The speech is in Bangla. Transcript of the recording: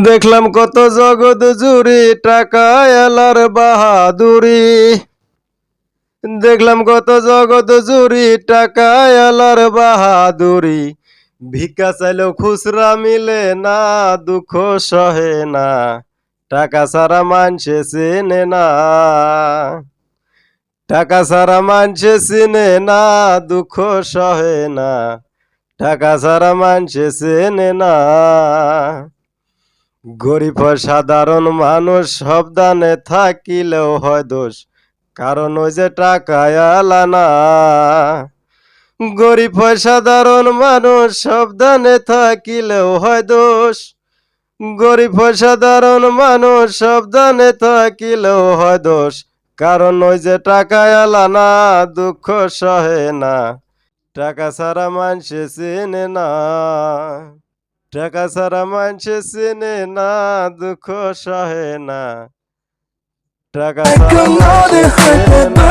দেখলাম কত জগৎ জুড়ি টাকা এলার বাহাদুরি। দেখলাম কত জগৎ জুড়ি টাকা এলার বাহাদুরি। ভিক্ষা চাইলেও খুচরা মিলে না, দুঃখ সহে না, টাকা ছাড়া মানছে চেনে না। টাকা ছাড়া মানছে চিনে না, দুঃখ সহে না, টাকা ছাড়া মানছে চেনে না। গরিব সাধারণ মানুষ সাবধানে থাকিলেও হয় দোষ, কারণ ওই যে টাকায় আলা না। গরিব সাধারণ মানুষ সাবধানে থাকিলেও হয় দোষ, গরিব সাধারণ মানুষ সাবধানে থাকিলেও হয় দোষ, কারণ ওই যে টাকায় আলা না, দুঃখ সহে না, টাকা ছাড়া মানুষে চেনে না। টাকা ছাড়া মানুষে চেনে না, দুঃখ সহে না, টাকা ছাড়া মানুষে চেনে না।